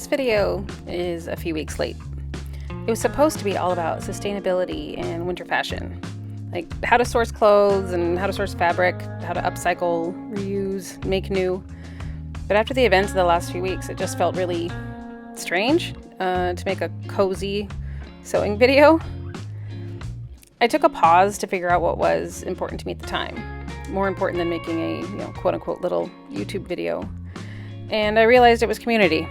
This video is a few weeks late. It was supposed to be all about sustainability and winter fashion, like how to source clothes and how to source fabric, how to upcycle, reuse, make new. But after the events of the last few weeks, it just felt really strange to make a cozy sewing video. I took a pause to figure out what was important to me at the time, more important than making a quote-unquote little YouTube video. And I realized it was community.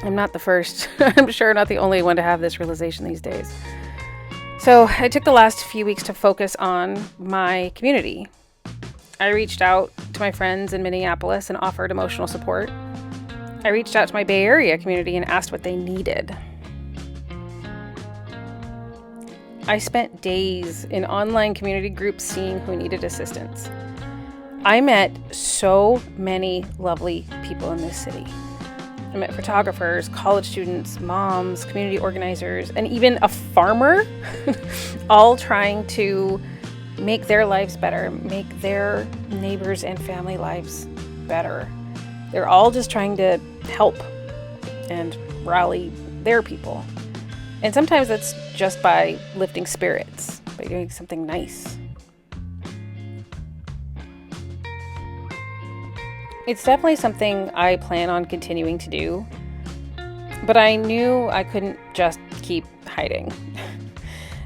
I'm not the first, I'm sure not the only one to have this realization these days. So I took the last few weeks to focus on my community. I reached out to my friends in Minneapolis and offered emotional support. I reached out to my Bay Area community and asked what they needed. I spent days in online community groups seeing who needed assistance. I met so many lovely people in this city. I met photographers, college students, moms, community organizers, and even a farmer, all trying to make their lives better, make their neighbors and family lives better. They're all just trying to help and rally their people. And sometimes that's just by lifting spirits, by doing something nice. It's definitely something I plan on continuing to do, but I knew I couldn't just keep hiding.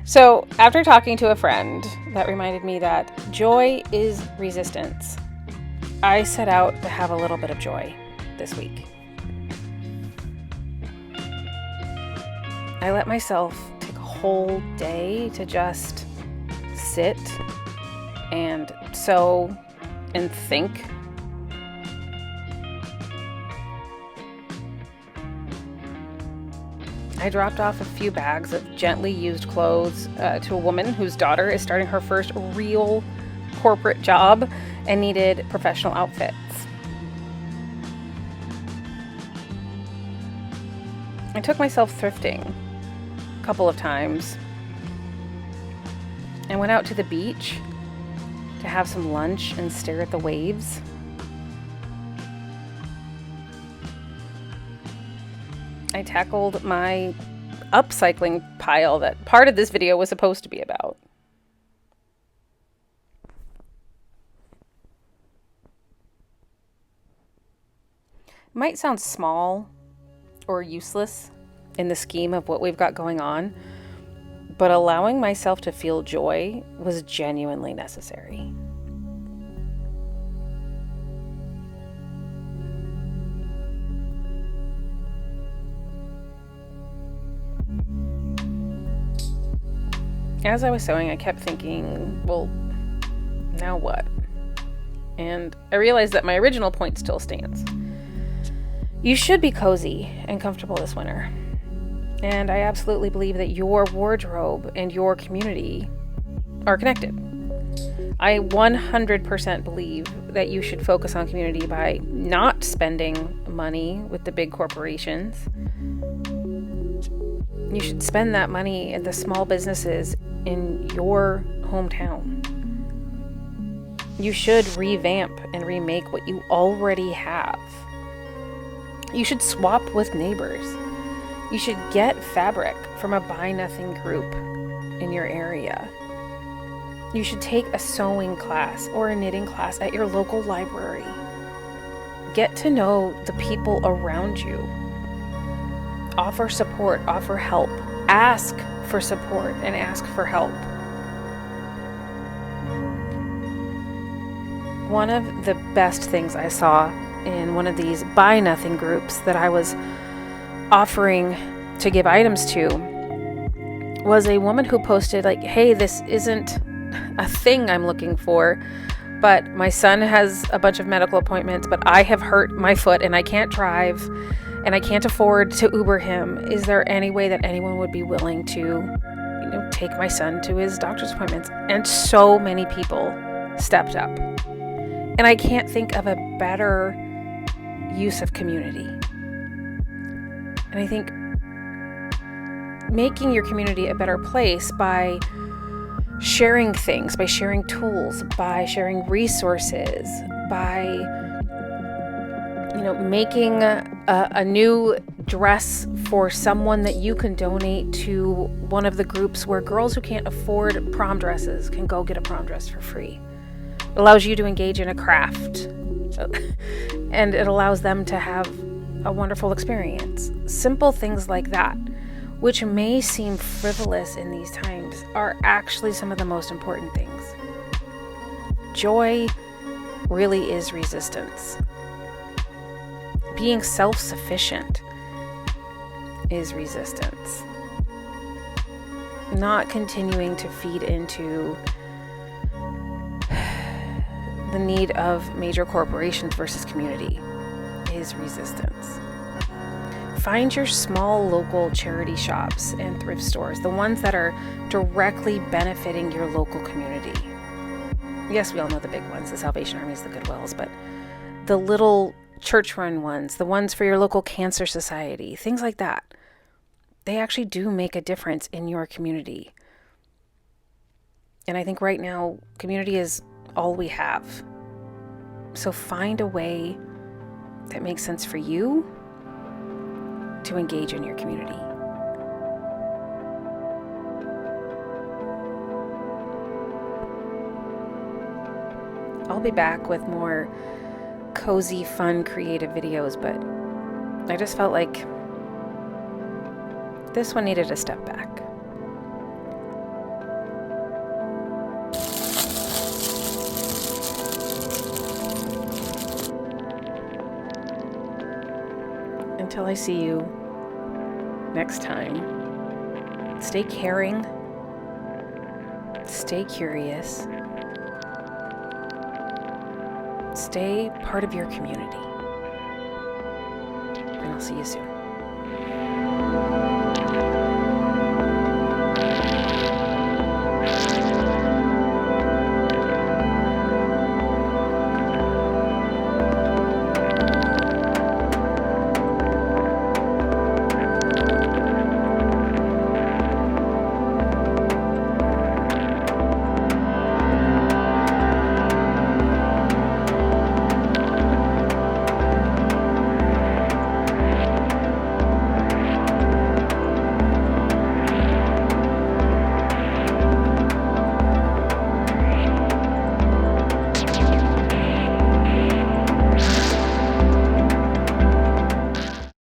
So after talking to a friend that reminded me that joy is resistance, I set out to have a little bit of joy this week. I let myself take a whole day to just sit and sew and think. I dropped off a few bags of gently used clothes to a woman whose daughter is starting her first real corporate job and needed professional outfits. I took myself thrifting a couple of times and went out to the beach to have some lunch and stare at the waves. I tackled my upcycling pile that part of this video was supposed to be about. It might sound small or useless in the scheme of what we've got going on, but allowing myself to feel joy was genuinely necessary. As I was sewing, I kept thinking, well, now what? And I realized that my original point still stands. You should be cozy and comfortable this winter. And I absolutely believe that your wardrobe and your community are connected. I 100% believe that you should focus on community by not spending money with the big corporations. You should spend that money at the small businesses in your hometown. You should revamp and remake what you already have. You should swap with neighbors. You should get fabric from a buy nothing group in your area. You should take a sewing class or a knitting class at your local library. Get to know the people around you. Offer support, offer help. Ask for support and ask for help. One of the best things I saw in one of these buy nothing groups that I was offering to give items to was a woman who posted like, hey, this isn't a thing I'm looking for, but my son has a bunch of medical appointments, but I have hurt my foot and I can't drive and I can't afford to Uber him. Is there any way that anyone would be willing to, take my son to his doctor's appointments? And so many people stepped up. And I can't think of a better use of community. And I think making your community a better place by sharing things, by sharing tools, by sharing resources, by making a new dress for someone that you can donate to one of the groups where girls who can't afford prom dresses can go get a prom dress for free. It allows you to engage in a craft, and it allows them to have a wonderful experience. Simple things like that, which may seem frivolous in these times, are actually some of the most important things. Joy really is resistance. Being self-sufficient is resistance. Not continuing to feed into the need of major corporations versus community is resistance. Find your small local charity shops and thrift stores, the ones that are directly benefiting your local community. Yes, we all know the big ones, the Salvation Armies, the Goodwills, but the little church-run ones, the ones for your local cancer society, things like that, they actually do make a difference in your community. And I think right now, community is all we have. So find a way that makes sense for you to engage in your community. I'll be back with more cozy, fun, creative videos, but I just felt like this one needed a step back. Until I see you next time, stay caring, stay curious, stay part of your community, and I'll see you soon.